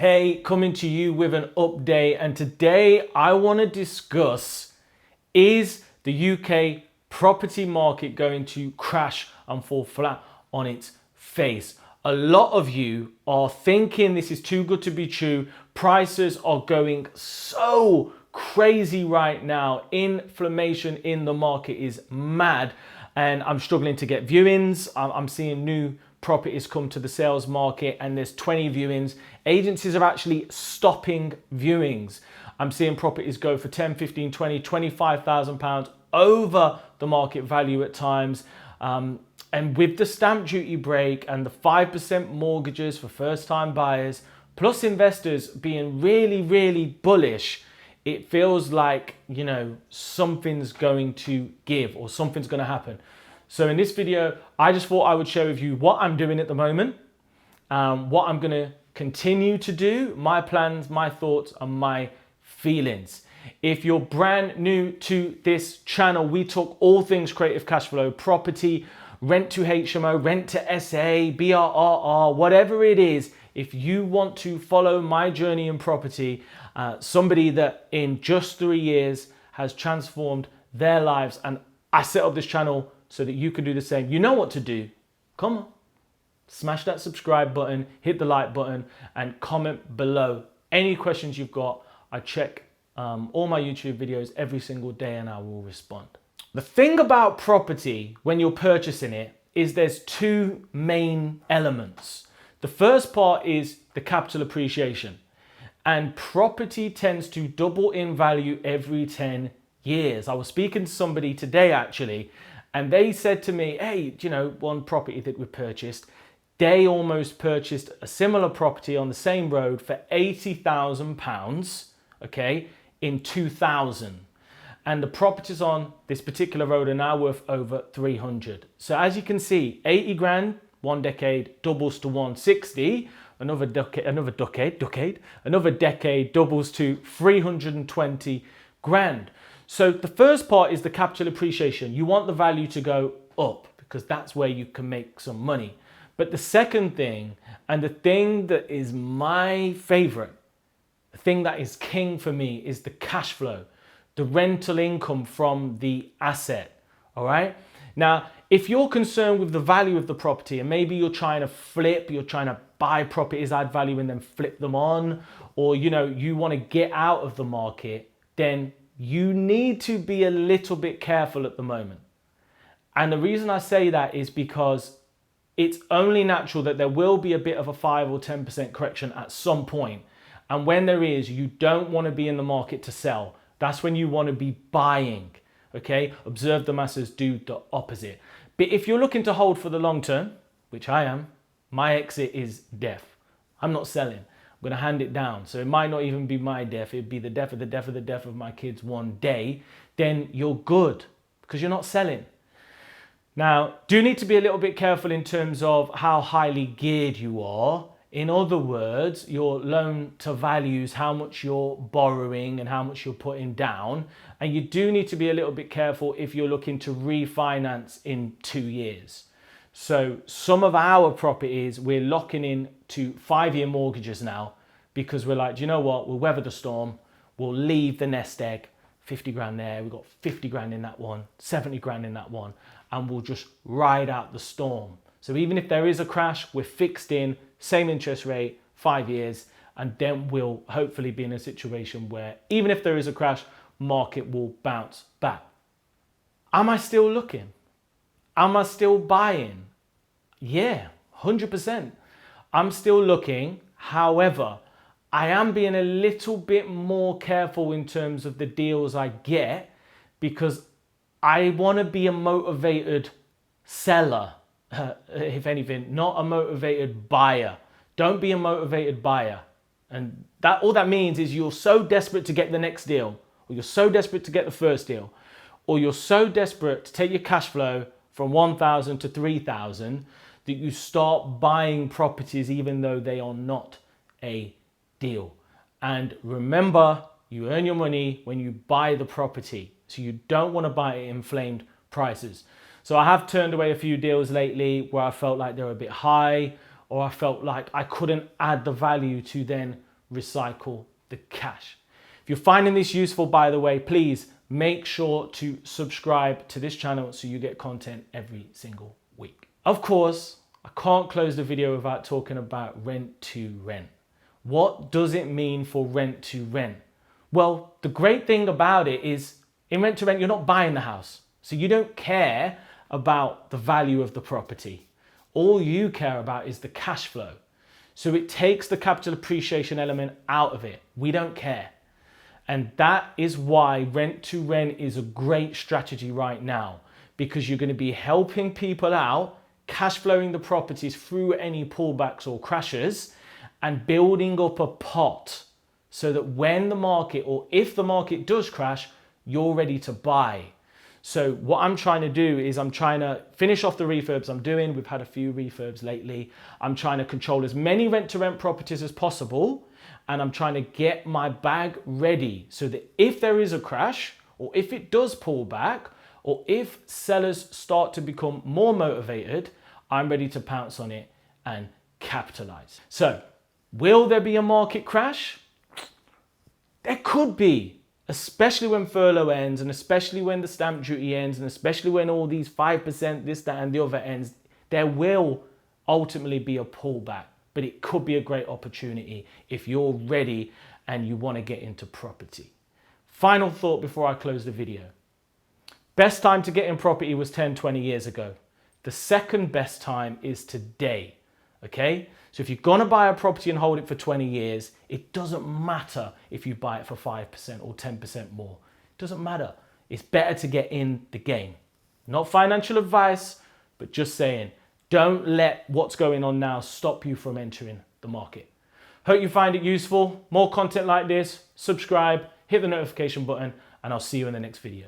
Hey, coming to you with an update, and today I want to discuss, is the UK property market going to crash and fall flat on its face? A lot of you are thinking this is too good to be true. Prices are going so crazy right now. Inflammation in the market is mad, and I'm struggling to get viewings. I'm seeing new properties come to the sales market and there's 20 viewings. Agencies are actually stopping viewings. I'm seeing properties go for 10, 15, 20, 25,000 pounds over the market value at times. And with the stamp duty break and the 5% mortgages for first time buyers, plus investors being really bullish, it feels like, you know, something's going to give or something's going to happen. So in this video, I just thought I would share with you what I'm doing at the moment, what I'm going to continue to do, my plans, my thoughts, and my feelings. If you're brand new to this channel, we talk all things creative cash flow, property, rent to HMO, rent to SA, BRRR, whatever it is. If you want to follow my journey in property, somebody that in just 3 years has transformed their lives, and I set up this channel so that you can do the same. You know what to do. Come on, smash that subscribe button, hit the like button, and comment below any questions you've got. I check all my YouTube videos every single day and I will respond. The thing about property when you're purchasing it is there's two main elements. The first part is the capital appreciation, and property tends to double in value every 10 years. I was speaking to somebody today actually, and they said to me, hey, you know, one property that we purchased, they almost purchased a similar property on the same road for £80,000, okay, in 2000. And the properties on this particular road are now worth over 300. So as you can see, 80 grand, 1 decade doubles to 160, another decade doubles to 320 grand. So the first part is the capital appreciation. You want the value to go up because that's where you can make some money. But the second thing, and the thing that is my favorite, the thing that is king for me, is the cash flow, the rental income from the asset. All right. Now, if you're concerned with the value of the property and maybe you're trying to flip, you're trying to buy properties, add value and then flip them on, or, you know, you want to get out of the market, then you need to be a little bit careful at the moment. And the reason I say that is because it's only natural that there will be a bit of a 5 or 10% correction at some point. And when there is, you don't want to be in the market to sell. That's when you want to be buying. Okay, observe the masses, do the opposite. But if you're looking to hold for the long term, which I am, my exit is death. I'm not selling. I'm going to hand it down. So it might not even be my death. It'd be the death of the death of the death of my kids one day. Then you're good because you're not selling. Now, do need to be a little bit careful in terms of how highly geared you are. In other words, your loan to values, how much you're borrowing and how much you're putting down. And you do need to be a little bit careful if you're looking to refinance in 2 years. So some of our properties, we're locking in to 5-year mortgages now because we're like, do you know what? We'll weather the storm. We'll leave the nest egg, 50 grand there. We've got 50 grand in that one, 70 grand in that one, and we'll just ride out the storm. So even if there is a crash, we're fixed in, same interest rate, 5 years, and then we'll hopefully be in a situation where even if there is a crash, market will bounce back. Am I still looking? Am I still buying? Yeah, 100%. I'm still looking. However, I am being a little bit more careful in terms of the deals I get because I want to be a motivated seller, if anything, not a motivated buyer. Don't be a motivated buyer. And that all that means is you're so desperate to get the next deal, or you're so desperate to get the first deal, or you're so desperate to take your cash flow from 1,000 to 3,000 that you start buying properties even though they are not a deal. And remember, you earn your money when you buy the property. So you don't want to buy at inflamed prices. So I have turned away a few deals lately where I felt like they were a bit high, or I felt like I couldn't add the value to then recycle the cash. If you're finding this useful, by the way, please make sure to subscribe to this channel so you get content every single week. Of course, I can't close the video without talking about rent to rent. What does it mean for rent to rent? Well, the great thing about it is in rent to rent, you're not buying the house. So you don't care about the value of the property. All you care about is the cash flow. So it takes the capital appreciation element out of it. We don't care. And that is why rent to rent is a great strategy right now, because you're going to be helping people out, cash flowing the properties through any pullbacks or crashes, and building up a pot so that when the market, or if the market does crash, you're ready to buy. So what I'm trying to do is I'm trying to finish off the refurbs I'm doing. We've had a few refurbs lately. I'm trying to control as many rent to rent properties as possible. And I'm trying to get my bag ready so that if there is a crash, or if it does pull back, or if sellers start to become more motivated, I'm ready to pounce on it and capitalize. So will there be a market crash? There could be. Especially when furlough ends, and especially when the stamp duty ends, and especially when all these 5%, this, that, and the other ends, there will ultimately be a pullback. But it could be a great opportunity if you're ready and you want to get into property. Final thought before I close the video. Best time to get in property was 10, 20 years ago. The second best time is today. Okay? So if you're going to buy a property and hold it for 20 years, it doesn't matter if you buy it for 5% or 10% more. It doesn't matter. It's better to get in the game. Not financial advice, but just saying, don't let what's going on now stop you from entering the market. Hope you find it useful. More content like this, subscribe, hit the notification button, and I'll see you in the next video.